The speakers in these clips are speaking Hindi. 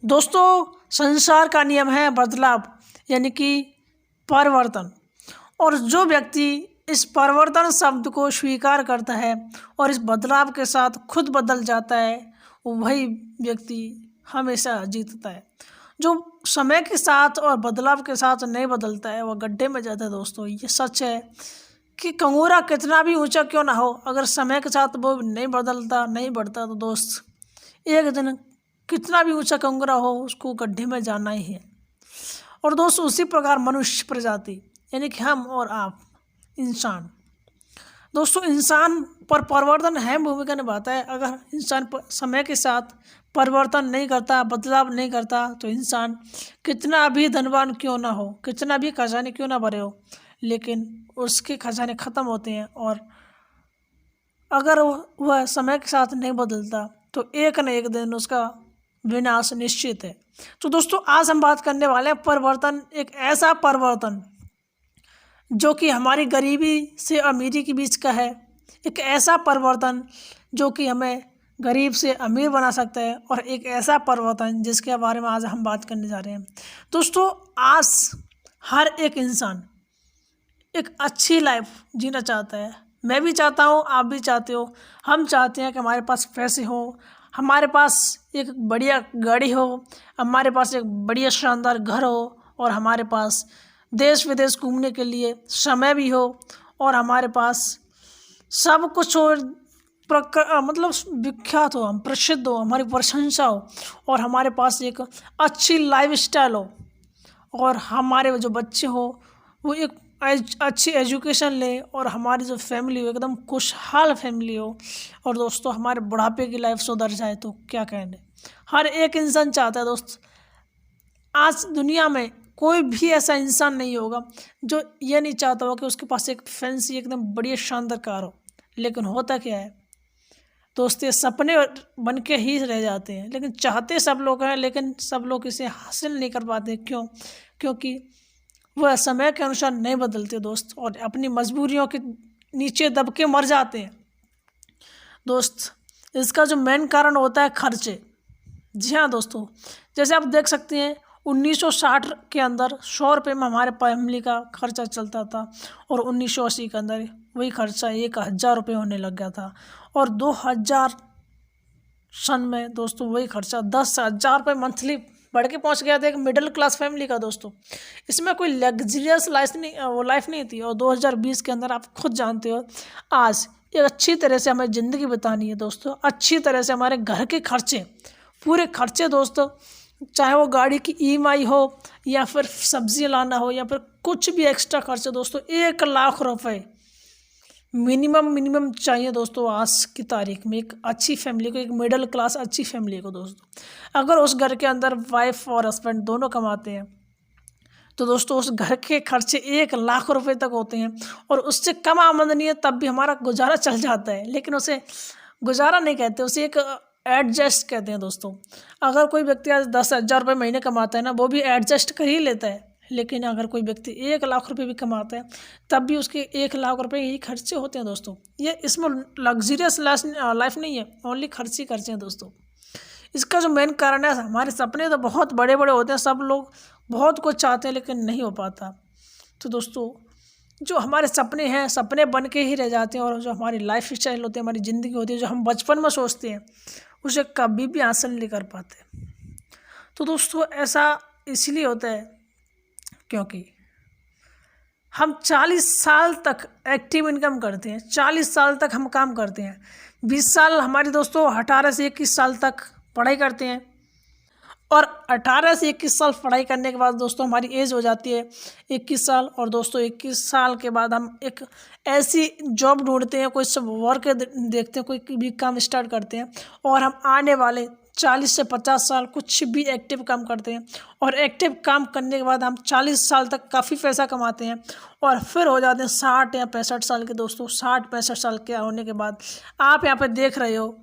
दोस्तों, संसार का नियम है बदलाव यानी कि परिवर्तन। और जो व्यक्ति इस परिवर्तन शब्द को स्वीकार करता है और इस बदलाव के साथ खुद बदल जाता है, वही व्यक्ति हमेशा जीतता है। जो समय के साथ और बदलाव के साथ नहीं बदलता है वह गड्ढे में जाता है। दोस्तों, ये सच है कि कंगूरा कितना भी ऊंचा क्यों ना हो, अगर समय के साथ वो नहीं बदलता, नहीं बढ़ता, तो दोस्त एक दिन कितना भी ऊंचा कंगूरा हो उसको गड्ढे में जाना ही है। और दोस्त, उसी प्रकार मनुष्य प्रजाति यानी कि हम और आप इंसान, दोस्तों इंसान पर परिवर्तन अहम भूमिका निभाता है। अगर इंसान समय के साथ परिवर्तन नहीं करता, बदलाव नहीं करता, तो इंसान कितना भी धनवान क्यों ना हो, कितना भी खजाने क्यों ना भरे हो, लेकिन उसके खजाने ख़त्म होते हैं। और अगर वह समय के साथ नहीं बदलता तो एक न एक दिन उसका विनाश निश्चित है। तो दोस्तों, आज हम बात करने वाले हैं परिवर्तन, एक ऐसा परिवर्तन जो कि हमारी गरीबी से अमीरी के बीच का है, एक ऐसा परिवर्तन जो कि हमें गरीब से अमीर बना सकता है, और एक ऐसा परिवर्तन जिसके बारे में आज हम बात करने जा रहे हैं। दोस्तों, आज हर एक इंसान एक अच्छी लाइफ जीना चाहता है। मैं भी चाहता हूँ, आप भी चाहते हो। हम चाहते हैं कि हमारे पास पैसे हो, हमारे पास एक बढ़िया गाड़ी हो, हमारे पास एक बढ़िया शानदार घर हो, और हमारे पास देश विदेश घूमने के लिए समय भी हो, और हमारे पास सब कुछ हो, मतलब विख्यात हो, हम प्रसिद्ध हो, हमारी प्रशंसा हो, और हमारे पास एक अच्छी लाइफ स्टाइल हो, और हमारे जो बच्चे हो वो एक अच्छी एजुकेशन ले, और हमारी जो फैमिली हो एकदम खुशहाल फैमिली हो। और दोस्तों, हमारे बुढ़ापे की लाइफ सुधर जाए तो क्या कहने। हर एक इंसान चाहता है दोस्त, आज दुनिया में कोई भी ऐसा इंसान नहीं होगा जो ये नहीं चाहता हो कि उसके पास एक फैंसी एकदम बढ़िया शानदार कार हो। लेकिन होता क्या है दोस्त, ये सपने बन के ही रह जाते हैं, लेकिन चाहते सब लोग हैं, लेकिन सब लोग इसे हासिल नहीं कर पाते। क्यों? क्योंकि वह समय के अनुसार नहीं बदलते दोस्त, और अपनी मजबूरियों के नीचे दब के मर जाते हैं। दोस्त, इसका जो मेन कारण होता है खर्चे। जी हाँ दोस्तों, जैसे आप देख सकते हैं 1960 के अंदर 100 रुपये में हमारे फैमिली का खर्चा चलता था, और 1980 के अंदर वही खर्चा 1000 रुपये होने लग गया था, और 2000 सन में दोस्तों वही खर्चा 10,000 रुपये मंथली बढ़ के पहुंच गया था एक मिडिल क्लास फैमिली का। दोस्तों, इसमें कोई लग्जरियस लाइफ नहीं थी। और 2020 के अंदर आप खुद जानते हो, आज एक अच्छी तरह से हमें ज़िंदगी बितानी है दोस्तों, अच्छी तरह से हमारे घर के खर्चे, पूरे खर्चे दोस्तों, चाहे वो गाड़ी की EMI हो, या फिर सब्जी लाना हो, या फिर कुछ भी एक्स्ट्रा खर्चे दोस्तों, 1,00,000 रुपये मिनिमम चाहिए दोस्तों आज की तारीख में एक अच्छी फैमिली को, एक मिडिल क्लास अच्छी फैमिली को। दोस्तों, अगर उस घर के अंदर वाइफ और हस्बैंड दोनों कमाते हैं तो दोस्तों उस घर के खर्चे 1,00,000 रुपये तक होते हैं, और उससे कम आमदनी है तब भी हमारा गुजारा चल जाता है। लेकिन उसे गुजारा नहीं कहते, उसे एक एडजस्ट कहते हैं। दोस्तों, अगर कोई व्यक्ति आज 10,000 रुपये महीने कमाता है ना, वो भी एडजस्ट कर ही लेता है। लेकिन अगर कोई व्यक्ति 1,00,000 रुपये भी कमाता है तब भी उसके 1,00,000 रुपये ही खर्चे होते हैं। दोस्तों, ये इसमें लग्जरियस लाइफ नहीं है, ओनली खर्चे हैं दोस्तों। इसका जो मेन कारण है, हमारे सपने तो बहुत बड़े बड़े होते हैं, सब लोग बहुत कुछ चाहते हैं लेकिन नहीं हो पाता। तो दोस्तों, जो हमारे सपने हैं, सपने बन के ही रह जाते हैं, और जो हमारी लाइफ स्टाइल होती है, हमारी ज़िंदगी होती है, जो हम बचपन में सोचते हैं, उसे कभी भी हासिल नहीं कर पाते। तो दोस्तों, ऐसा इसलिए होता है क्योंकि हम 40 साल तक एक्टिव इनकम करते हैं, 40 साल तक हम काम करते हैं, 20 साल हमारे दोस्तों 18 से 21 साल तक पढ़ाई करते हैं, और 18 से 21 साल पढ़ाई करने के बाद दोस्तों हमारी एज हो जाती है 21 साल। और दोस्तों 21 साल के बाद हम एक ऐसी जॉब ढूंढते हैं, कोई सब वर्क देखते हैं, कोई भी काम स्टार्ट करते हैं, और हम आने वाले 40 से 50 साल कुछ भी एक्टिव काम करते हैं, और एक्टिव काम करने के बाद हम 40 साल तक काफ़ी पैसा कमाते हैं, और फिर हो जाते हैं 60 या 65 साल के। दोस्तों, 60-65 साल के होने के बाद आप यहाँ पे देख रहे हो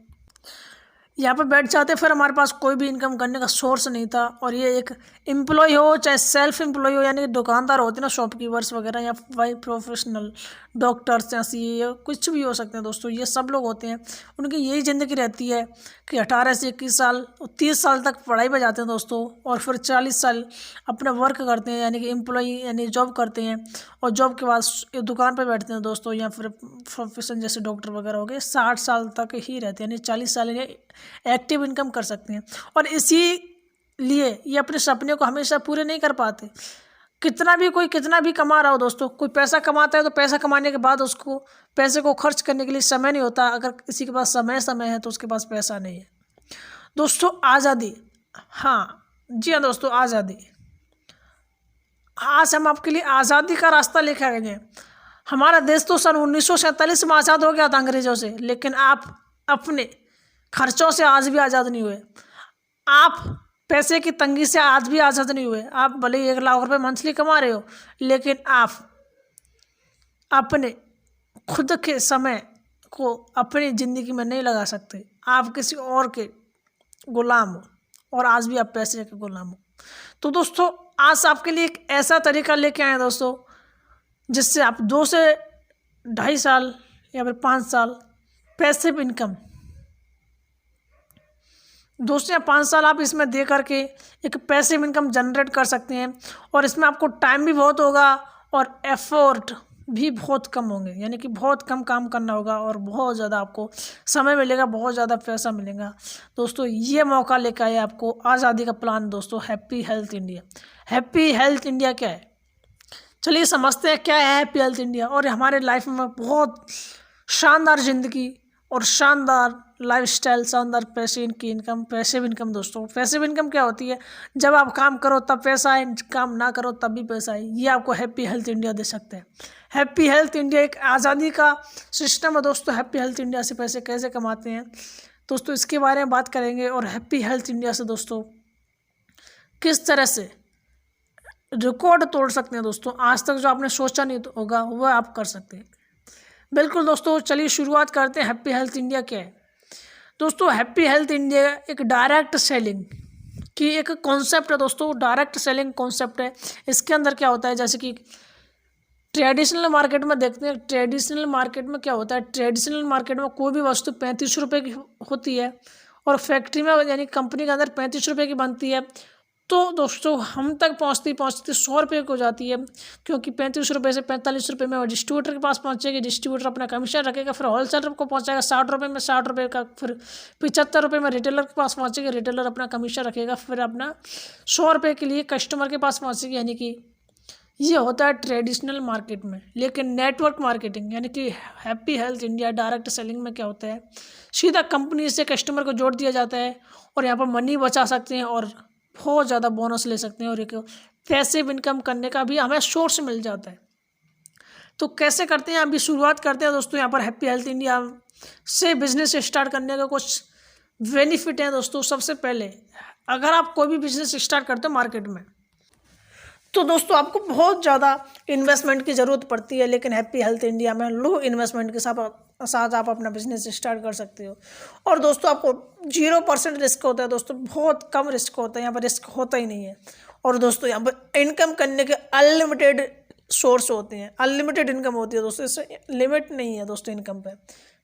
यहाँ पर बैठ जाते, फिर हमारे पास कोई भी इनकम करने का सोर्स नहीं था। और ये एक एम्प्लॉय हो चाहे सेल्फ एम्प्लॉय हो, यानी कि दुकानदार होते हैं ना, शॉपकीपर्स वगैरह, या वाई प्रोफेशनल डॉक्टर्स या सीए या कुछ भी हो सकते हैं दोस्तों, ये सब लोग होते हैं। उनकी यही ज़िंदगी रहती है कि 18 से 21 साल 30 साल तक पढ़ाई में जाते हैं दोस्तों, और फिर 40 साल अपना वर्क करते हैं, यानी कि एम्प्लॉय यानी जॉब करते हैं, और जॉब के बाद दुकान पर बैठते हैं दोस्तों, या फिर प्रोफेशन जैसे डॉक्टर वगैरह हो गए 60 साल तक ही रहते हैं, यानी 40 साल एक्टिव इनकम कर सकते हैं। और इसी लिए ये अपने सपने को हमेशा पूरे नहीं कर पाते। कोई कितना भी कमा रहा हो दोस्तों, कोई पैसा कमाता है तो पैसा कमाने के बाद उसको पैसे को खर्च करने के लिए समय नहीं होता। अगर किसी के पास समय है तो उसके पास पैसा नहीं है दोस्तों। आज़ादी, हाँ जी हाँ दोस्तों, आज़ादी। आज हम आपके लिए आज़ादी का रास्ता लेकर आए हैं। हमारा देश तो सन 1947 में आज़ाद हो गया था अंग्रेज़ों से, लेकिन आप अपने खर्चों से आज भी आज़ाद नहीं हुए। आप पैसे की तंगी से आज भी आज़ाद नहीं हुए। आप भले 1 लाख रुपए मंथली कमा रहे हो, लेकिन आप अपने खुद के समय को अपनी ज़िंदगी में नहीं लगा सकते। आप किसी और के गुलाम हो, और आज भी आप पैसे के गुलाम हो। तो दोस्तों आज आपके लिए एक ऐसा तरीका लेके आए हैं दोस्तों, जिससे आप 2 से 2.5 साल या फिर 5 साल पैसिव इनकम, 2 से 5 साल आप इसमें दे करके एक पैसिव इनकम जनरेट कर सकते हैं। और इसमें आपको टाइम भी बहुत होगा और एफर्ट भी बहुत कम होंगे, यानी कि बहुत कम काम करना होगा और बहुत ज़्यादा आपको समय मिलेगा, बहुत ज़्यादा पैसा मिलेगा। दोस्तों ये मौका लेकर आए आपको आज़ादी का प्लान दोस्तों, happy health India. Happy health India क्या है, चलिए समझते हैं क्या है हैप्पी हेल्थ इंडिया। और हमारे लाइफ में बहुत शानदार ज़िंदगी और शानदार लाइफस्टाइल, शानदार पैसिव इनकम दोस्तों। पैसिव इनकम क्या होती है, जब आप काम करो तब पैसा आए, काम ना करो तब भी पैसा आए। ये आपको हैप्पी हेल्थ इंडिया दे सकते हैं। हैप्पी हेल्थ इंडिया एक आज़ादी का सिस्टम है दोस्तों। हैप्पी हेल्थ इंडिया से पैसे कैसे कमाते हैं दोस्तों, इसके बारे में बात करेंगे। और हैप्पी हेल्थ इंडिया से दोस्तों किस तरह से रिकॉर्ड तोड़ सकते हैं दोस्तों, आज तक जो आपने सोचा नहीं होगा वह आप कर सकते हैं। बिल्कुल दोस्तों, चलिए शुरुआत करते हैं। हैप्पी हेल्थ इंडिया क्या है दोस्तों। हैप्पी हेल्थ इंडिया एक डायरेक्ट सेलिंग की एक कॉन्सेप्ट है दोस्तों। डायरेक्ट सेलिंग कॉन्सेप्ट है। इसके अंदर क्या होता है, जैसे कि ट्रेडिशनल मार्केट में देखते हैं, ट्रेडिशनल मार्केट में क्या होता है, ट्रेडिशनल मार्केट में कोई भी वस्तु 35 रुपये की होती है, और फैक्ट्री में यानी कंपनी के अंदर 35 रुपये की बनती है। तो दोस्तों हम तक पहुंचती 100 रुपये को जाती है, क्योंकि 35 रुपये से 45 रुपये में वो डिस्ट्रीब्यूटर के पास पहुंचेगी। डिस्ट्रीब्यूटर अपना कमीशन रखेगा, फिर होलसेलर को पहुंचाएगा 60 रुपये में, 60 रुपये का, फिर 75 रुपये में रिटेलर के पास पहुंचेगी। रिटेलर अपना कमीशन रखेगा, फिर अपना 100 रुपये के लिए कस्टमर के पास पहुंचेगी। यानी कि ये होता है ट्रेडिशनल मार्केट में। लेकिन नेटवर्क मार्केटिंग यानी कि happy health India direct selling में क्या होता है, सीधा कंपनी से कस्टमर को जोड़ दिया जाता है, और यहाँ पर मनी बचा सकते हैं और बहुत ज़्यादा बोनस ले सकते हैं, और एक पैसिव इनकम करने का भी हमें सोर्स मिल जाता है। तो कैसे करते हैं, अभी शुरुआत करते हैं दोस्तों। यहाँ पर हैप्पी हेल्थ इंडिया से बिजनेस स्टार्ट करने का कुछ बेनिफिट हैं दोस्तों। सबसे पहले अगर आप कोई भी बिजनेस स्टार्ट करते हो मार्केट में, तो दोस्तों आपको बहुत ज़्यादा इन्वेस्टमेंट की ज़रूरत पड़ती है, लेकिन हैप्पी हेल्थ इंडिया में लो इन्वेस्टमेंट के साथ आप अपना बिजनेस स्टार्ट कर सकते हो। और दोस्तों आपको 0% रिस्क होता है दोस्तों, बहुत कम रिस्क होता है, यहाँ पर रिस्क होता ही नहीं है। और दोस्तों यहाँ पर इनकम करने के अनलिमिटेड सोर्स होते हैं, अनलिमिटेड इनकम होती है दोस्तों, इससे लिमिट नहीं है दोस्तों इनकम पे।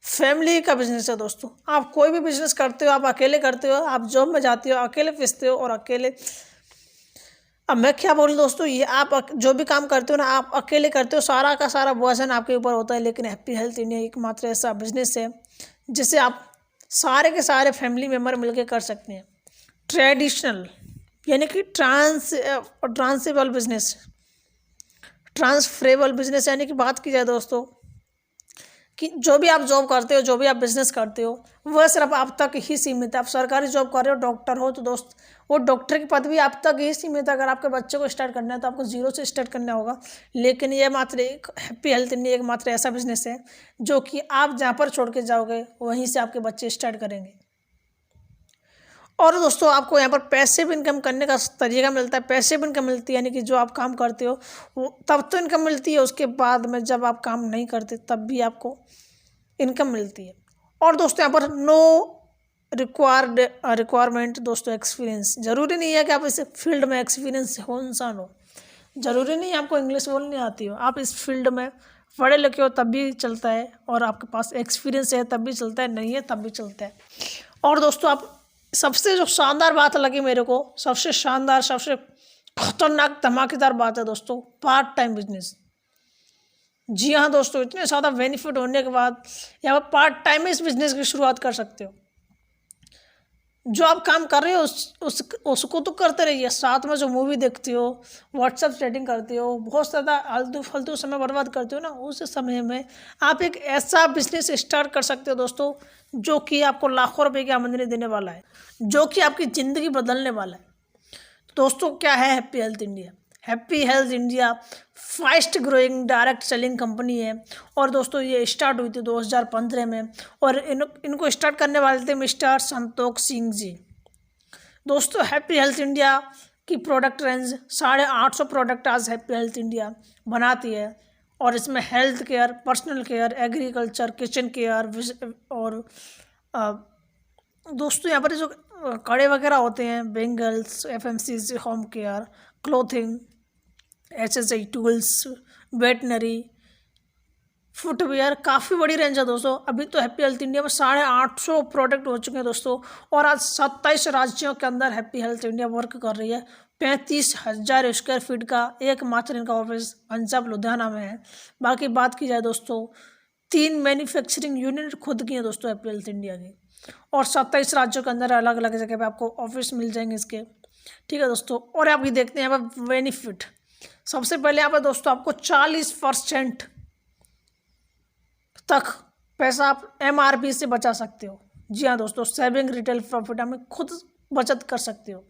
फैमिली का बिजनेस है दोस्तों। आप कोई भी बिजनेस करते हो, आप अकेले करते हो, आप जॉब में जाते हो, अकेले पिसते हो और अकेले, अब मैं क्या बोलूं दोस्तों, ये आप जो भी काम करते हो ना, आप अकेले करते हो, सारा का सारा वजन आपके ऊपर होता है। लेकिन हैप्पी हेल्थ इंडिया एकमात्र ऐसा बिजनेस है जिसे आप सारे के सारे फैमिली मेम्बर मिलकर कर सकते हैं। ट्रेडिशनल यानी कि ट्रांसफरेबल बिजनेस यानी कि बात की जाए दोस्तों कि जो भी आप जॉब करते हो, जो भी आप बिजनेस करते हो, वह सिर्फ आप तक ही सीमित है। आप सरकारी जॉब कर रहे हो, डॉक्टर हो, तो दोस्त वो डॉक्टर की पदवी आप तक ही सीमित है। अगर आपके बच्चे को स्टार्ट करना है तो आपको 0 से स्टार्ट करना होगा। लेकिन ये मात्र एक हैप्पी हेल्थ इंडिया एकमात्र ऐसा बिजनेस है जो कि आप जहाँ पर छोड़ के जाओगे वहीं से आपके बच्चे स्टार्ट करेंगे। और दोस्तों आपको यहाँ पर पैसिव इनकम करने का तरीका मिलता है। पैसिव इनकम मिलती है यानी कि जो आप काम करते हो वो तब तो इनकम मिलती है, उसके बाद में जब आप काम नहीं करते तब भी आपको इनकम मिलती है। और दोस्तों यहाँ पर नो रिक्वायरमेंट दोस्तों एक्सपीरियंस, ज़रूरी नहीं है कि आप इस फील्ड में एक्सपीरियंस हो इंसान हो, ज़रूरी नहीं आपको इंग्लिश बोलनी आती हो, आप इस फील्ड में पढ़े लिखे हो तब भी चलता है, और आपके पास एक्सपीरियंस है तब भी चलता है, नहीं है तब भी चलता है। और दोस्तों आप सबसे जो शानदार बात लगी मेरे को, सबसे शानदार, सबसे खतरनाक धमाकेदार बात है दोस्तों, पार्ट टाइम बिजनेस। जी हाँ दोस्तों, इतने ज़्यादा बेनिफिट होने के बाद यहाँ पर पार्ट टाइम इस बिजनेस की शुरुआत कर सकते हो। जो आप काम कर रहे हो उसको तो करते रहिए, साथ में जो मूवी देखते हो, व्हाट्सएप चैटिंग करते हो, बहुत ज़्यादा आलतू फालतू समय बर्बाद करते हो ना, उस समय में आप एक ऐसा बिजनेस स्टार्ट कर सकते हो दोस्तों, जो कि आपको लाखों रुपए की आमदनी देने वाला है, जो कि आपकी ज़िंदगी बदलने वाला है। दोस्तों क्या है happy health India? Happy health India fast growing direct selling company है, और दोस्तों ये स्टार्ट हुई थी 2015 में, और इनको स्टार्ट करने वाले थे मिस्टर संतोष सिंह जी। दोस्तों हैप्पी हेल्थ इंडिया की प्रोडक्ट रेंज 850 प्रोडक्ट आज हैप्पी हेल्थ इंडिया बनाती है, और इसमें health care, personal care, agriculture, kitchen care, और दोस्तों यहाँ पर जो कड़े वगैरह होते हैं, bangles, FMCG, home care, clothing, HSI tools, veterinary, footwear, काफ़ी बड़ी रेंज है दोस्तों। अभी तो हैप्पी हेल्थ इंडिया में 850 प्रोडक्ट हो चुके हैं दोस्तों, और आज 27 राज्यों के अंदर हैप्पी हेल्थ इंडिया वर्क कर रही है। 35,000 स्क्वायर फीट का एकमात्र इनका ऑफिस पंजाब लुधियाना में है। बाकी बात की जाए दोस्तों, 3 मैन्युफैक्चरिंग यूनिट खुद की हैं दोस्तों हैप्पी हेल्थ इंडिया की, और 27 राज्यों के अंदर अलग अलग जगह पे आपको ऑफिस मिल जाएंगे इसके। ठीक है दोस्तों, और आप ये देखते हैं यहाँ पर बेनिफिट। सबसे पहले यहाँ पर दोस्तों आपको 40% तक पैसा आप MRP से बचा सकते हो। जी हाँ दोस्तों, सेविंग रिटेल प्रॉफिट हमें खुद बचत कर सकते हो।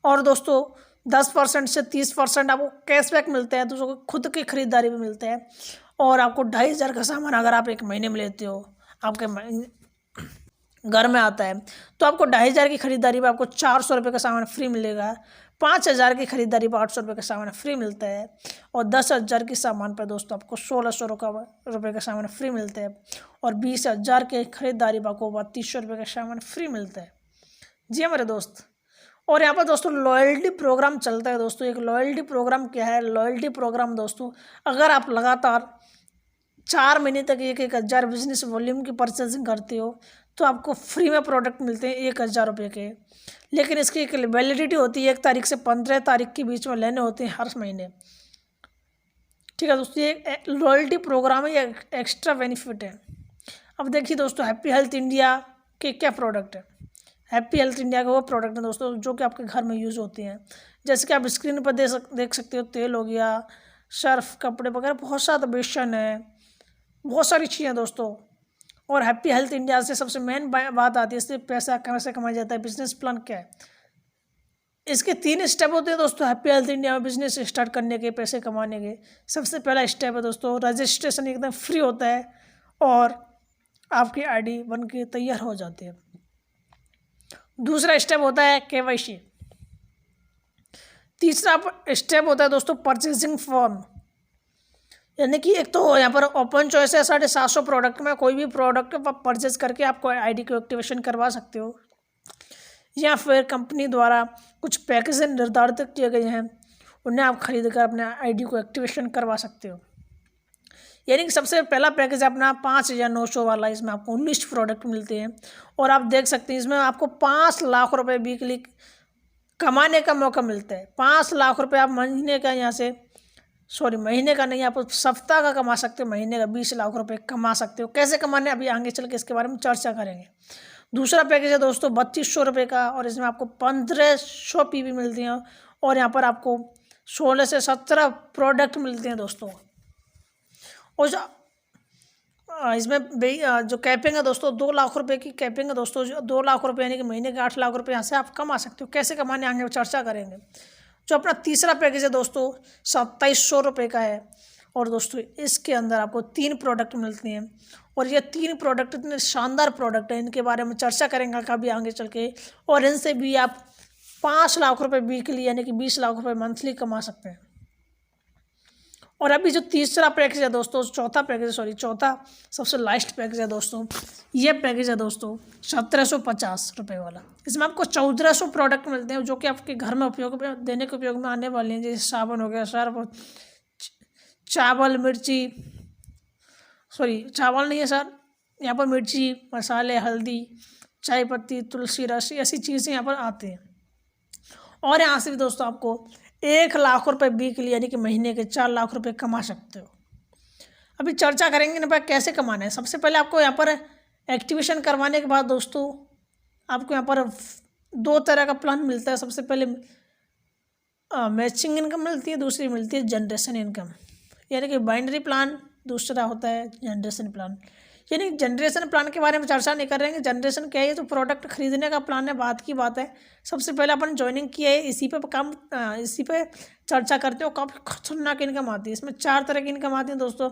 और दोस्तों 10% से 30% आपको कैशबैक मिलते हैं, दोस्तों खुद की खरीदारी में मिलते हैं। और आपको 2,500 का सामान अगर आप एक महीने में लेते हो, आपके घर में आता है, तो आपको 2,500 की खरीदारी पे आपको 400 रुपये का सामान फ्री मिलेगा। 5,000 की खरीदारी पर 800 रुपये का सामान फ्री मिलता है, और 10,000 के सामान पर दोस्तों आपको 1,600 रुपये का सामान फ्री मिलता है, और 20,000 के खरीदारी पर आपको 3,200 रुपये का सामान फ्री मिलता है। जी हाँ मेरे दोस्त, और यहाँ पर दोस्तों लॉयल्टी प्रोग्राम चलता है दोस्तों। एक लॉयल्टी प्रोग्राम क्या है? लॉयल्टी प्रोग्राम दोस्तों, अगर आप लगातार 4 महीने तक 1,000 बिजनेस वॉल्यूम की परचेजिंग करते हो, तो आपको फ्री में प्रोडक्ट मिलते हैं 1,000 रुपये के। लेकिन इसकी एक वैलिडिटी होती है, 1 तारीख से 15 तारीख के बीच में लेने होते हैं हर महीने। ठीक है दोस्तों, ये लॉयल्टी प्रोग्राम है, ये एक्स्ट्रा बेनिफिट है। अब देखिए दोस्तों, हैप्पी हेल्थ इंडिया के क्या प्रोडक्ट है। हैप्पी हेल्थ इंडिया के वो प्रोडक्ट हैं दोस्तों जो कि आपके घर में यूज़ होते हैं, जैसे कि आप स्क्रीन पर देख सकते हो। तेल हो गया, सर्फ, कपड़े वगैरह, बहुत सारा बेसन है, बहुत सारी चीज़ें दोस्तों। और हैप्पी हेल्थ इंडिया से सबसे मेन बात आती है, इससे पैसा कैसे कमाया जाता है, बिजनेस प्लान क्या है। इसके 3 स्टेप होते हैं दोस्तों हैप्पी हेल्थ इंडिया में बिजनेस स्टार्ट करने के, पैसे कमाने के। सबसे पहला स्टेप है दोस्तों, रजिस्ट्रेशन एकदम फ्री होता है, और आपकी ID बन के तैयार हो जाती है। दूसरा स्टेप होता है KYC। तीसरा स्टेप होता है दोस्तों परचेजिंग फॉर्म, यानी कि एक तो यहाँ पर ओपन चॉइस है 750 प्रोडक्ट में, कोई भी प्रोडक्ट आप परचेज करके आपको ID को एक्टिवेशन करवा सकते हो, या फिर कंपनी द्वारा कुछ पैकेज निर्धारित किए गए हैं, उन्हें आप खरीद कर अपने ID को एक्टिवेशन करवा सकते हो। यानी कि सबसे पहला पैकेज है अपना 5,900 वाला, इसमें आपको 19 प्रोडक्ट मिलते हैं, और आप देख सकते हैं इसमें आपको 5 लाख रुपए वीकली कमाने का मौका मिलता है। 5 लाख रुपए आप महीने का महीने का नहीं, आप सप्ताह का कमा सकते हो, महीने का 20 लाख रुपए कमा सकते हो। कैसे कमाने, अभी आगे चल के इसके बारे में चर्चा करेंगे। दूसरा पैकेज है दोस्तों 3,200 रुपये का, और इसमें आपको 1,500 PV मिलती हैं, और यहाँ पर आपको 16 से 17 प्रोडक्ट मिलते हैं दोस्तों। और इसमें जो कैपिंग है दोस्तों 2 लाख रुपए की कैपिंग है दोस्तों। 2 लाख रुपए यानी कि महीने के 8 लाख रुपए यहाँ से आप कमा सकते हो। कैसे कमाने आगे चर्चा करेंगे। जो अपना तीसरा पैकेज है दोस्तों 2,700 रुपये का है, और दोस्तों इसके अंदर आपको 3 प्रोडक्ट मिलते हैं, और ये 3 प्रोडक्ट इतने शानदार प्रोडक्ट हैं, इनके बारे में चर्चा करेंगे कभी आगे चल के, और इनसे भी आप 5 लाख रुपए वीकली यानी कि 20 लाख रुपए मंथली कमा सकते हैं। और अभी जो तीसरा पैकेज है दोस्तों, चौथा सबसे लास्ट पैकेज है दोस्तों, ये पैकेज है दोस्तों 1750 रुपये वाला। इसमें आपको 1400 प्रोडक्ट मिलते हैं जो कि आपके घर में देने के उपयोग में आने वाले हैं, जैसे साबुन हो गया, सर्फ, चावल नहीं है सर, यहाँ पर मिर्ची, मसाले, हल्दी, चाय पत्ती, तुलसी रस, ऐसी चीज़ें यहाँ पर आती हैं। और यहाँ से भी दोस्तों आपको 1 लाख रुपए वीकली यानी कि महीने के 4 लाख रुपए कमा सकते हो। अभी चर्चा करेंगे ना भाई कैसे कमाना है। सबसे पहले आपको यहाँ पर एक्टिवेशन करवाने के बाद दोस्तों आपको यहाँ पर 2 तरह का प्लान मिलता है। सबसे पहले मैचिंग इनकम मिलती है, दूसरी मिलती है जनरेशन इनकम, यानी कि बाइनरी प्लान, दूसरा होता है जनरेशन प्लान। यानी जनरेशन प्लान के बारे में चर्चा नहीं कर रहे हैं। जनरेशन क्या है, तो प्रोडक्ट खरीदने का प्लान है, बात की बात है। सबसे पहले अपन ज्वाइनिंग किया है, इसी पे चर्चा करते हो। काफ़ी खतरनाक इनकम आती है। इसमें 4 तरह की इनकम आती है दोस्तों।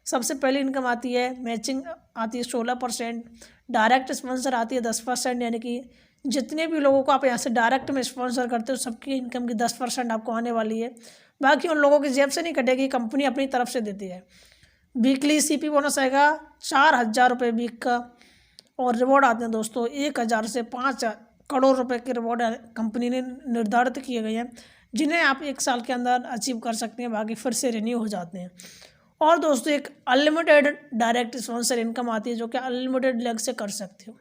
सबसे पहली इनकम आती है मैचिंग, आती है 16%, डायरेक्ट स्पॉन्सर आती है 10%, यानी कि जितने भी लोगों को आप यहाँ से डायरेक्ट में स्पॉन्सर करते हो सबकी इनकम की 10% आपको आने वाली है। बाकी उन लोगों की जेब से नहीं कटेगी, कंपनी अपनी तरफ से देती है। वीकली सीपी बोनस आएगा 4000 रुपये वीक का, और रिवॉर्ड आते हैं दोस्तों 1000 से 5 करोड़ रुपए के रिवॉर्ड कंपनी ने निर्धारित किए गए हैं, जिन्हें आप 1 साल के अंदर अचीव कर सकते हैं, बाकी फिर से रिन्यू हो जाते हैं। और दोस्तों एक अनलिमिटेड डायरेक्ट स्पॉन्सर इनकम आती है जो कि अनलिमिटेड लेग से कर सकते हो।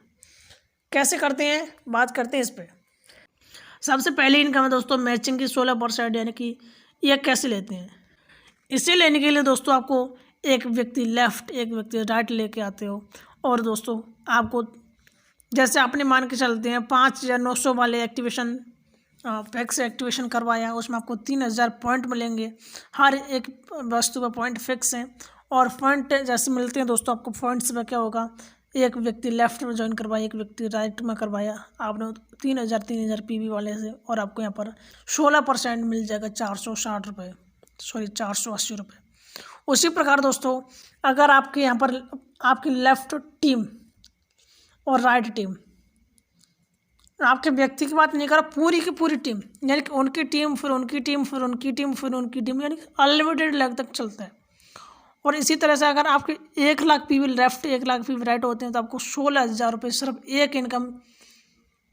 कैसे करते हैं, बात करते हैं इस पर। सबसे पहली इनकम है दोस्तों मैचिंग की 16%, यानी कि ये कैसे लेते हैं। इसे लेने के लिए दोस्तों आपको एक व्यक्ति लेफ़्ट एक व्यक्ति राइट लेके आते हो, और दोस्तों आपको जैसे आपने मान के चलते हैं 5900 वाले एक्टिवेशन पैक से एक्टिवेशन करवाया, उसमें आपको 3000 पॉइंट मिलेंगे। हर एक वस्तु पर पॉइंट फिक्स हैं, और पॉइंट जैसे मिलते हैं दोस्तों आपको पॉइंट्स में क्या होगा, एक व्यक्ति लेफ्ट में ज्वाइन करवाया, एक व्यक्ति राइट में करवाया, आपने 3000 पीवी वाले से, और आपको यहाँ पर 16% मिल जाएगा 480 रुपये। उसी प्रकार दोस्तों अगर आपके यहाँ पर आपकी लेफ्ट टीम और राइट टीम, आपके व्यक्ति की बात नहीं कर रहा, पूरी की पूरी टीम, यानी कि उनकी टीम फिर उनकी टीम फिर उनकी टीम फिर उनकी टीम, यानी कि अनलिमिटेड लेग तक चलता है। और इसी तरह से अगर आपके 1 lakh PV left 1 lakh PV right होते हैं तो आपको 16000 रुपये सिर्फ एक इनकम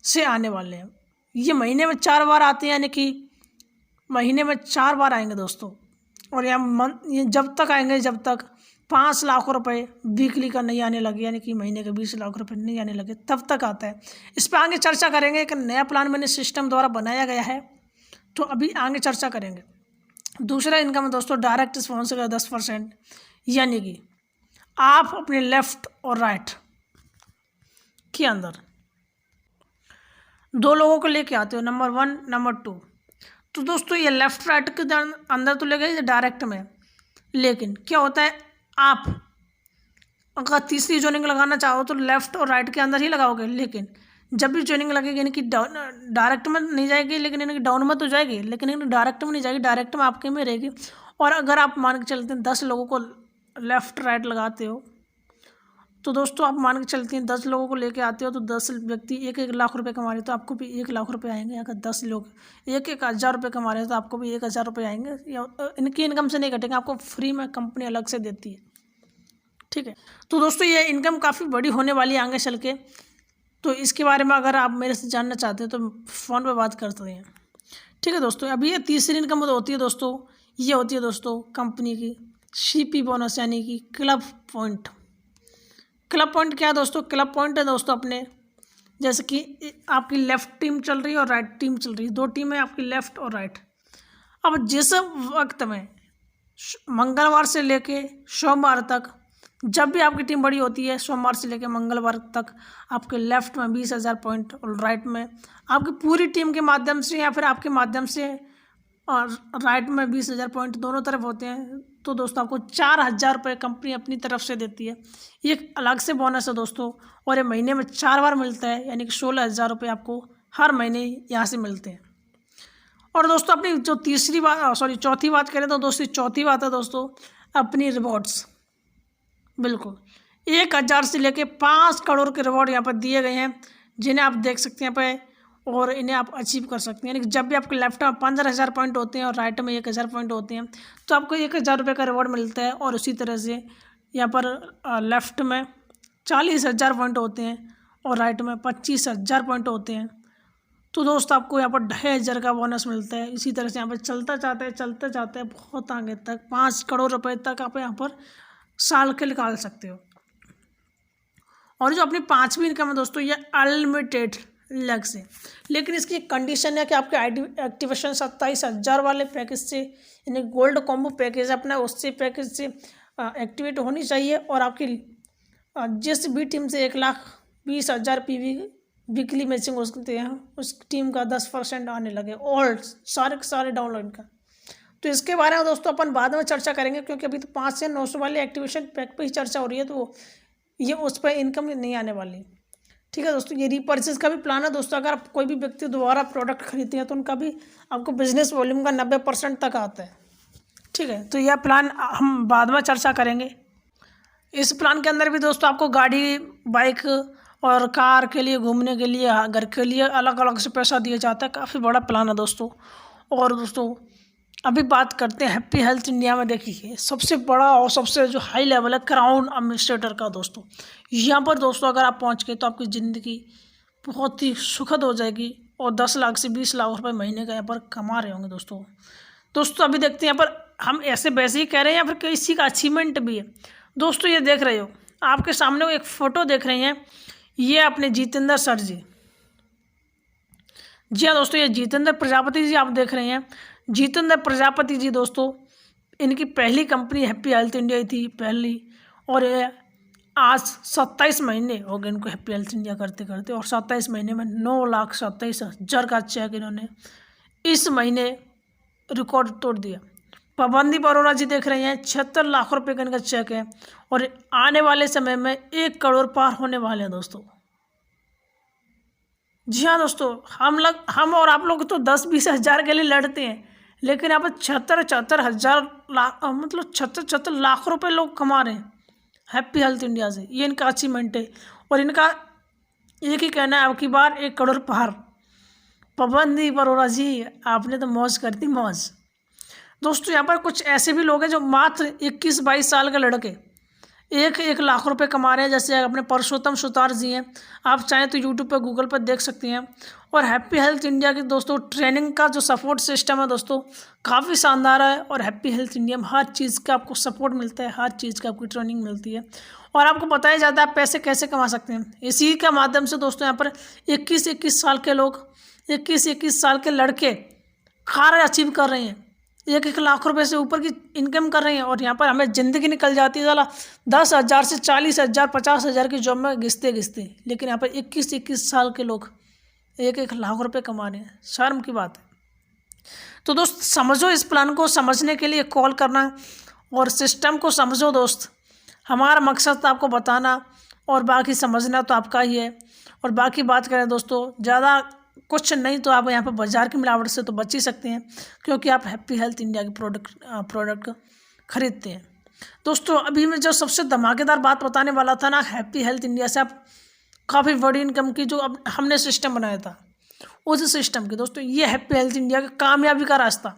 से आने वाले हैं। ये महीने में 4 बार आते हैं, यानी कि महीने में 4 बार आएंगे दोस्तों। और ये जब तक आएंगे जब तक 5 लाख रुपए वीकली का नहीं आने लगे, यानी कि महीने के 20 लाख रुपए नहीं आने लगे, तब तक आता है। इस पर आगे चर्चा करेंगे। एक नया प्लान मैंने सिस्टम द्वारा बनाया गया है, तो अभी आगे चर्चा करेंगे। दूसरा इनकम है दोस्तों डायरेक्ट स्पॉन्सर का 10%, यानी कि आप अपने लेफ्ट और राइट के अंदर 2 लोगों को लेके आते हो, नंबर 1 नंबर 2। तो दोस्तों ये लेफ्ट राइट के अंदर तो ले गए डायरेक्ट में, लेकिन क्या होता है आप अगर तीसरी जोनिंग लगाना चाहो तो लेफ्ट और राइट के अंदर ही लगाओगे, लेकिन जब भी जोनिंग लगेगी यानी कि डायरेक्ट में नहीं जाएगी, लेकिन यानी कि डाउन में तो जाएगी, लेकिन डायरेक्ट में नहीं जाएगी, डायरेक्ट में आपके में रहेगी। और अगर आप मान के चलते हैं 10 लोगों को लेफ्ट राइट लगाते हो, तो दोस्तों आप मान के चलते हैं 10 लोगों को लेके आते हो, तो 10 व्यक्ति 1-1 लाख रुपए कमा रहे, तो आपको भी 1 लाख रुपए आएंगे। अगर 10 लोग 1-1 हज़ार रुपये कमा रहे हैं तो आपको भी 1000 रुपये आएंगे। या इनकी इनकम से नहीं कटेंगे, आपको फ्री में कंपनी अलग से देती है, ठीक है। तो दोस्तों ये इनकम काफ़ी बड़ी होने वाली है आगे चल के। तो इसके बारे में अगर आप मेरे से जानना चाहते हैं तो फ़ोन पर बात करते हैं, ठीक है दोस्तों। अभी ये तीसरी इनकम होती है दोस्तों, ये होती है दोस्तों कंपनी की सीपी बोनस, यानी कि क्लब पॉइंट। क्लब पॉइंट क्या है दोस्तों, क्लब पॉइंट है दोस्तों अपने जैसे कि आपकी लेफ़्ट टीम चल रही है और राइट टीम चल रही है, 2 टीम है आपकी लेफ़्ट और राइट। अब जिस वक्त में मंगलवार से लेके सोमवार तक, जब भी आपकी टीम बड़ी होती है, सोमवार से लेकर मंगलवार तक आपके लेफ़्ट में 20,000 पॉइंट और राइट में आपकी पूरी टीम के माध्यम से या फिर आपके माध्यम से और राइट में 20,000 पॉइंट दोनों तरफ होते हैं। तो दोस्तों आपको 4000 रुपये कंपनी अपनी तरफ से देती है। ये एक अलग से बोनस है दोस्तों, और ये महीने में 4 बार मिलता है, यानी कि 16,000 रुपये आपको हर महीने यहाँ से मिलते हैं। और दोस्तों अपनी जो चौथी बात करें तो दोस्तों चौथी बात है दोस्तों अपनी रिवॉर्ड्स। बिल्कुल 1000 से लेके 5 करोड़ के रिवॉर्ड यहाँ पर दिए गए हैं, जिन्हें आप देख सकते हैं यहाँ पे। और इन्हें आप अचीव कर सकते हैं। यानी कि जब भी आपके लेफ्ट में 15,000 पॉइंट होते हैं और राइट में 1,000 पॉइंट होते हैं तो आपको 1,000 रुपये का रिवॉर्ड मिलता है। और उसी तरह से यहाँ पर लेफ्ट में 40,000 पॉइंट होते हैं और राइट में 25,000 पॉइंट होते हैं तो दोस्त आपको यहाँ पर 2,500 का बोनस मिलता है। इसी तरह से यहाँ पर चलते जाते हैं बहुत आगे तक 5 करोड़ रुपए तक आप यहाँ पर साल के निकाल सकते हो। और जो अपनी 5वीं इनकम है दोस्तों ये अनलिमिटेड लैक्स है, लेकिन इसकी एक कंडीशन है कि आपके एक्टिवेशन 27,000 वाले पैकेज से यानी गोल्ड कॉम्बो पैकेज अपना उससे पैकेज से एक्टिवेट होनी चाहिए। और आपकी जिस भी टीम से 1,20,000 PV वीकली मैचिंग होते हैं उस टीम का 10% आने लगे और सारे के सारे डाउनलोड का। तो इसके बारे में दोस्तों अपन बाद में चर्चा करेंगे, क्योंकि अभी तो 5 से 900 वाले एक्टिवेशन पैक पे ही चर्चा हो रही है, तो ये उस पर इनकम नहीं आने वाली। ठीक है दोस्तों, ये रीपर्चेज का भी प्लान है दोस्तों। अगर आप कोई भी व्यक्ति दोबारा प्रोडक्ट खरीदते हैं तो उनका भी आपको बिजनेस वॉल्यूम का 90% तक आता है। ठीक है, तो यह प्लान हम बाद में चर्चा करेंगे। इस प्लान के अंदर भी दोस्तों आपको गाड़ी, बाइक और कार के लिए, घूमने के लिए, घर के लिए अलग अलग से पैसा दिया जाता है। काफ़ी बड़ा प्लान है दोस्तों। और दोस्तों अभी बात करते हैं हैप्पी हेल्थ इंडिया में। देखिए सबसे बड़ा और सबसे जो हाई लेवल है क्राउन एडमिनिस्ट्रेटर का दोस्तों। यहाँ पर दोस्तों अगर आप पहुँच गए तो आपकी ज़िंदगी बहुत ही सुखद हो जाएगी और 10 लाख से 20 लाख रुपए महीने का यहाँ पर कमा रहे होंगे दोस्तों। अभी देखते हैं यहाँ पर हम ऐसे वैसे ही कह रहे हैं या फिर किसी का अचीवमेंट भी है। दोस्तों ये देख रहे हो आपके सामने एक फ़ोटो देख रहे हैं, ये अपने जितेंद्र सर जी। जी हाँ दोस्तों, ये जितेंद्र प्रजापति जी आप देख रहे हैं। जितेंद्र प्रजापति जी दोस्तों, इनकी पहली कंपनी हैप्पी हेल्थ इंडिया थी पहली, और आज 27 महीने हो गए इनको हैप्पी हेल्थ इंडिया करते करते, और 27 महीने में 9,27,000 का चेक इन्होंने इस महीने रिकॉर्ड तोड़ दिया। पाबंदी अरोड़ा जी देख रहे हैं 76 लाख रुपए का इनका चेक है और आने वाले समय में 1 करोड़ पार होने वाले हैं दोस्तों। जी हाँ दोस्तों, हम और आप लोग तो 10-20 हज़ार के लिए लड़ते हैं, लेकिन यहाँ पर 76 हज़ार लाख मतलब 76 लाख रुपए लोग कमा रहे हैं हैप्पी हेल्थ इंडिया से। ये इनका अचीवमेंट है और इनका एक ही कहना है अब की बार 1 करोड़ पार। पाबंदी अरोड़ा जी आपने तो मौज कर दी मौज। दोस्तों यहाँ पर कुछ ऐसे भी लोग हैं जो मात्र 21-22 साल के लड़के 1 लाख रुपए कमा रहे हैं, जैसे अपने परसोत्तम सुतार जी हैं। आप चाहें तो यूट्यूब पर गूगल पर देख सकते हैं। और हैप्पी हेल्थ इंडिया की दोस्तों ट्रेनिंग का जो सपोर्ट सिस्टम है दोस्तों काफ़ी शानदार है। और हैप्पी हेल्थ इंडिया में हर चीज़ का आपको सपोर्ट मिलता है, हर चीज़ का आपको ट्रेनिंग मिलती है और आपको बताया जाता है आप पैसे कैसे कमा सकते हैं। इसी के माध्यम से दोस्तों यहाँ पर 21-21 साल के लोग, 21-21 साल के लड़के कार्य अचीव कर रहे हैं, 1 लाख रुपए से ऊपर की इनकम कर रहे हैं। और यहाँ पर हमें ज़िंदगी निकल जाती है साला 10,000 से 40,000 50,000 की जॉब में घिसते, लेकिन यहाँ पर 21-21 साल के लोग 1 लाख रुपए कमा रहे हैं। शर्म की बात है। तो दोस्त समझो, इस प्लान को समझने के लिए कॉल करना और सिस्टम को समझो दोस्त। हमारा मकसद आपको बताना और बाकी समझना तो आपका ही है। और बाकी बात करें दोस्तों, ज़्यादा कुछ नहीं तो आप यहाँ पर बाज़ार की मिलावट से तो बच ही सकते हैं, क्योंकि आप हैप्पी हेल्थ इंडिया की प्रोडक्ट खरीदते हैं। दोस्तों अभी मैं जो सबसे धमाकेदार बात बताने वाला था ना, हैप्पी हेल्थ इंडिया से आप काफ़ी बड़ी इनकम की जो अब हमने सिस्टम बनाया था उस सिस्टम की दोस्तों, ये हैप्पी हेल्थ इंडिया का कामयाबी का रास्ता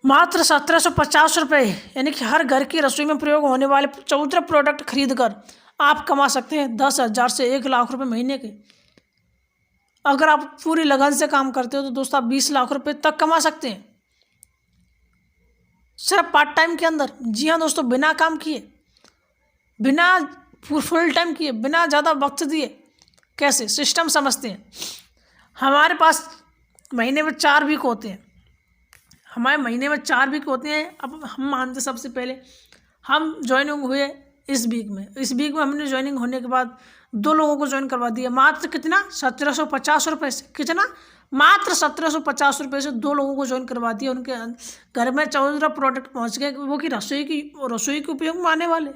मात्र 1,750 रुपये, यानी कि हर घर की रसोई में प्रयोग होने वाले 14 प्रोडक्ट खरीद कर आप कमा सकते हैं 10,000 से 1 लाख रुपये महीने के। अगर आप पूरी लगन से काम करते हो तो दोस्तों आप 20 लाख रुपए तक कमा सकते हैं सिर्फ पार्ट टाइम के अंदर। जी हाँ दोस्तों, बिना काम किए, बिना फुल टाइम किए, बिना ज़्यादा वक्त दिए। कैसे सिस्टम समझते हैं। हमारे पास महीने में 4 वीक होते हैं, हमारे महीने में 4 वीक होते हैं। अब हम मानते सबसे पहले हम ज्वाइनिंग हुए इस वीक में हमने ज्वाइनिंग होने के बाद 2 लोगों को ज्वाइन करवा दिया। मात्र कितना 1,750 रुपये से, कितना मात्र 1,750 रुपये से 2 लोगों को ज्वाइन करवा दिया। उनके घर में 14 प्रोडक्ट पहुंच गए, वो कि रसोई के उपयोग में आने वाले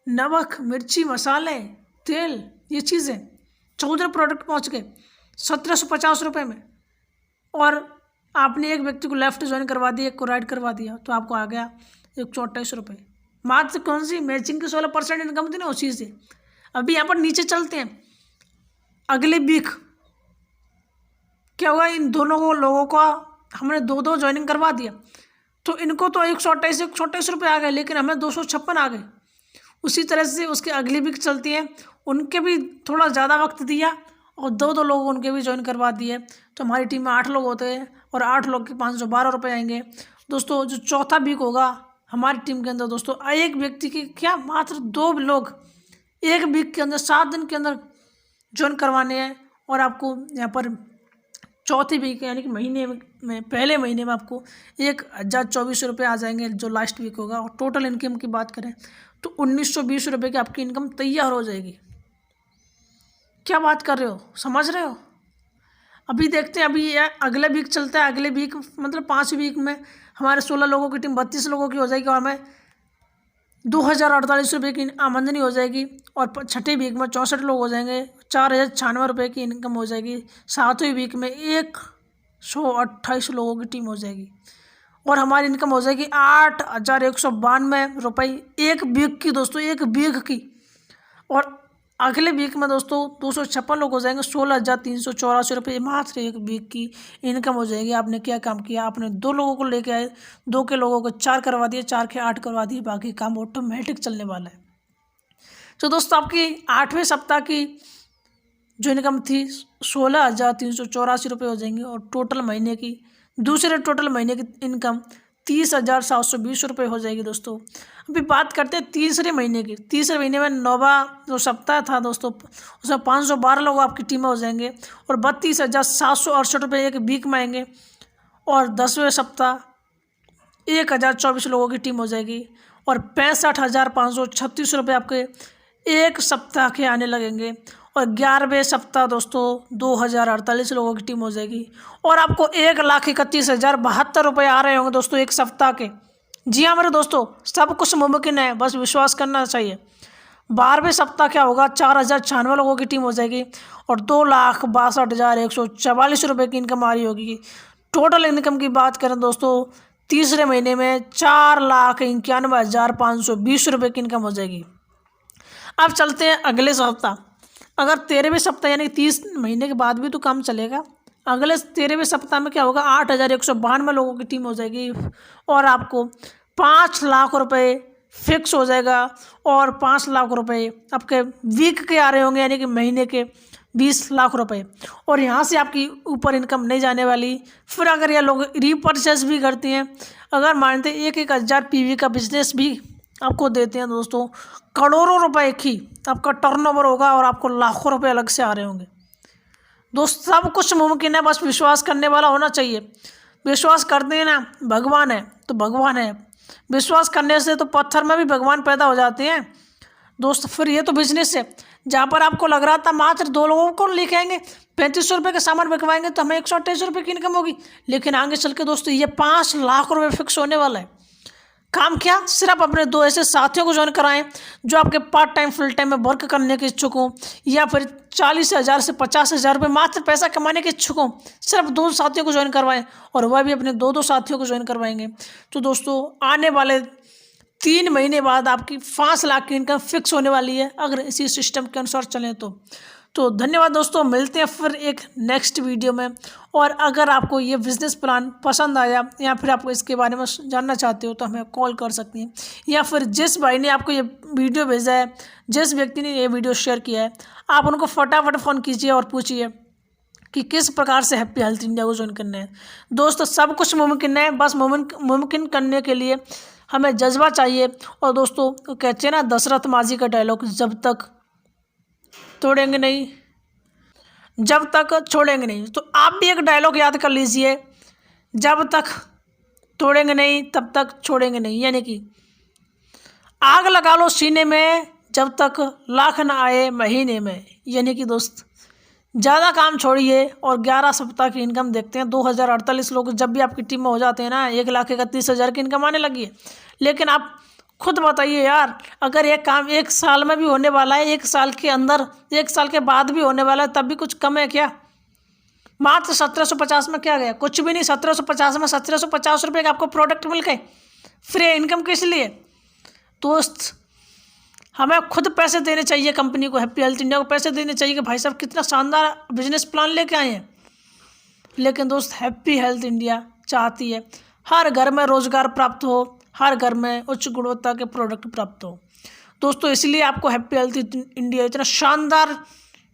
नमक, मिर्ची, मसाले, तेल, ये चीज़ें 14 प्रोडक्ट पहुंच गए 1,750 रुपये में। और आपने एक व्यक्ति को लेफ्ट ज्वाइन करवा दिया, एक को राइट करवा दिया, तो आपको आ गया 128 रुपये। मात्र कौन सी मैचिंग की 16% इनकम थी ना उसी से। अभी यहाँ पर नीचे चलते हैं, अगले वीक क्या होगा, इन दोनों लोगों का हमने दो दो ज्वाइनिंग करवा दिया तो इनको तो 128 रुपये आ गए, लेकिन हमें 256 आ गए। उसी तरह से उसके अगली वीक चलती है, उनके भी थोड़ा ज़्यादा वक्त दिया और दो दो लोग उनके भी ज्वाइन करवा दिए, तो हमारी टीम में 8 लोग होते हैं और 8 लोग के 512 रुपये आएंगे। दोस्तों जो चौथा वीक होगा हमारी टीम के अंदर, दोस्तों एक व्यक्ति की क्या मात्र 2 लोग एक वीक के अंदर 7 दिन के अंदर ज्वाइन करवाने हैं, और आपको यहाँ पर चौथी वीक यानी कि महीने में पहले महीने में आपको 1024 रुपये आ जाएंगे जो लास्ट वीक होगा। और टोटल इनकम की बात करें तो 1920 रुपये की आपकी इनकम तैयार हो जाएगी। क्या बात कर रहे हो, समझ रहे हो? अभी देखते हैं, अभी अगले वीक चलता है, अगले वीक मतलब 5 वीक में हमारे 16 लोगों की टीम 32 लोगों की हो जाएगी और हमें 2048 रुपये की आमदनी हो जाएगी। और छठे वीक में 64 लोग हो जाएंगे, 4096 रुपये की इनकम हो जाएगी। 7वें वीक में 128 लोगों की टीम हो जाएगी और हमारी इनकम हो जाएगी 8192 रुपये एक वीक की, दोस्तों एक वीक की। और अगले वीक में दोस्तों 256 लोग हो जाएंगे, 16,384 रुपये मात्र एक वीक की इनकम हो जाएगी। आपने क्या काम किया, आपने 2 लोगों को लेके आए, 2 के लोगों को 4 करवा दिए, 4 के 8 करवा दिए, बाकी काम ऑटोमेटिक चलने वाला है। तो दोस्तों आपकी 8वें सप्ताह की जो इनकम थी 16,384 रुपये हो जाएंगी और टोटल महीने की दूसरे टोटल महीने की इनकम 30,720 रुपये हो जाएगी। दोस्तों अभी बात करते हैं तीसरे महीने की। तीसरे महीने में 9वां जो सप्ताह था दोस्तों, उसमें 512 लोग आपकी टीम में हो जाएंगे और 32,768 रुपये एक वीक में आएंगे। और 10वें सप्ताह 1,024 लोगों की टीम हो जाएगी और 65,536 रुपये आपके एक सप्ताह के आने लगेंगे। और 11वें सप्ताह दोस्तों 2,048 लोगों की टीम हो जाएगी और आपको 1,31,072 रुपये आ रहे होंगे दोस्तों एक सप्ताह के। जी हाँ मेरे दोस्तों, सब कुछ मुमकिन है, बस विश्वास करना चाहिए। 12वें सप्ताह क्या होगा, 4,096 लोगों की टीम हो जाएगी और 2,62,144 रुपये की इनकम आ रही होगी। टोटल इनकम की बात करें दोस्तों, तीसरे महीने में 4,91,520 रुपये की इनकम हो जाएगी। अब चलते हैं अगले सप्ताह। अगर 13वें सप्ताह यानी 30 महीने के बाद भी तो काम चलेगा। अगले 13वें सप्ताह में क्या होगा, 8,192 लोगों की टीम हो जाएगी और आपको 5 लाख रुपए फिक्स हो जाएगा और 5 लाख रुपए आपके वीक के आ रहे होंगे यानी कि महीने के 20 लाख रुपए। और यहाँ से आपकी ऊपर इनकम नहीं जाने वाली। फिर अगर ये लोग रीपर्चेस भी करते हैं, अगर मानते 1,000 PV का बिजनेस भी आपको देते हैं दोस्तों, करोड़ों रुपए की आपका टर्नओवर होगा और आपको लाखों रुपए अलग से आ रहे होंगे। दोस्त सब कुछ मुमकिन है, बस विश्वास करने वाला होना चाहिए। विश्वास करते हैं ना, भगवान है तो भगवान है। विश्वास करने से तो पत्थर में भी भगवान पैदा हो जाते हैं दोस्त। फिर ये तो बिजनेस है, जहाँ पर आपको लग रहा था मात्र 2 लोगों को लेके आएंगे, 3500 रुपये का सामान बिकवाएंगे तो हमें 128 रुपये की इनकम होगी, लेकिन आगे चल के दोस्तों ये 5 लाख रुपये फिक्स होने वाला है। काम क्या, सिर्फ अपने 2 ऐसे साथियों को ज्वाइन कराएं जो आपके पार्ट टाइम फुल टाइम में वर्क करने के इच्छुक हों, या फिर 40,000 से 50,000 रुपये मात्र पैसा कमाने के इच्छुक हों। सिर्फ 2 साथियों को ज्वाइन करवाएं और वह भी अपने 2 साथियों को ज्वाइन करवाएंगे। तो दोस्तों आने वाले 3 महीने बाद आपकी 5 लाख की इनकम फिक्स होने वाली है अगर इसी सिस्टम के अनुसार चलें तो धन्यवाद दोस्तों, मिलते हैं फिर एक नेक्स्ट वीडियो में। और अगर आपको ये बिज़नेस प्लान पसंद आया या फिर आपको इसके बारे में जानना चाहते हो तो हमें कॉल कर सकती हैं, या फिर जिस भाई ने आपको ये वीडियो भेजा है, जिस व्यक्ति ने ये वीडियो शेयर किया है, आप उनको फटाफट फ़ोन कीजिए और पूछिए कि किस प्रकार से हैप्पी हेल्थ इंडिया को ज्वाइन करना है। दोस्तों सब कुछ मुमकिन है, बस मुमकिन करने के लिए हमें जज्बा चाहिए। और दोस्तों कहते हैं ना दशरथ मांझी का डायलॉग, जब तक तोड़ेंगे नहीं जब तक छोड़ेंगे नहीं। तो आप भी एक डायलॉग याद कर लीजिए, जब तक तोड़ेंगे नहीं तब तक छोड़ेंगे नहीं। यानी कि आग लगा लो सीने में जब तक लाख न आए महीने में। यानी कि दोस्त ज़्यादा काम छोड़िए और 11 सप्ताह की इनकम देखते हैं। 2,048 लोग जब भी आपकी टीम में हो जाते हैं ना, 1,31,000 की इनकम आने लगी है। लेकिन आप खुद बताइए यार, अगर ये काम 1 साल में भी होने वाला है, 1 साल के अंदर, 1 साल के बाद भी होने वाला है, तब भी कुछ कम है क्या? मात्र 1750 में क्या गया, कुछ भी नहीं। 1750 में 1750 रुपये का आपको प्रोडक्ट मिल गए, फ्री इनकम किस लिए? दोस्त हमें खुद पैसे देने चाहिए कंपनी को, हैप्पी हेल्थ इंडिया को पैसे देने चाहिए कि भाई साहब कितना शानदार बिजनेस प्लान लेके आए हैं। लेकिन दोस्त हैप्पी हेल्थ इंडिया चाहती है हर घर में रोजगार प्राप्त हो, हर घर में उच्च गुणवत्ता के प्रोडक्ट प्राप्त हो। दोस्तों इसलिए आपको हैप्पी हेल्थ इंडिया इतना शानदार,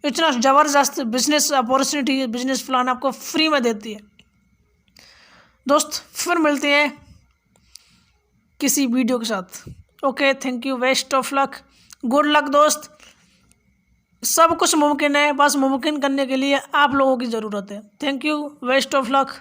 इतना ज़बरदस्त बिजनेस अपॉर्चुनिटी, बिजनेस प्लान आपको फ्री में देती है। दोस्त फिर मिलते हैं किसी वीडियो के साथ। Okay, thank you, best of luck, good luck दोस्त। सब कुछ मुमकिन है, बस मुमकिन करने के लिए आप लोगों की ज़रूरत है। Thank you, best of luck.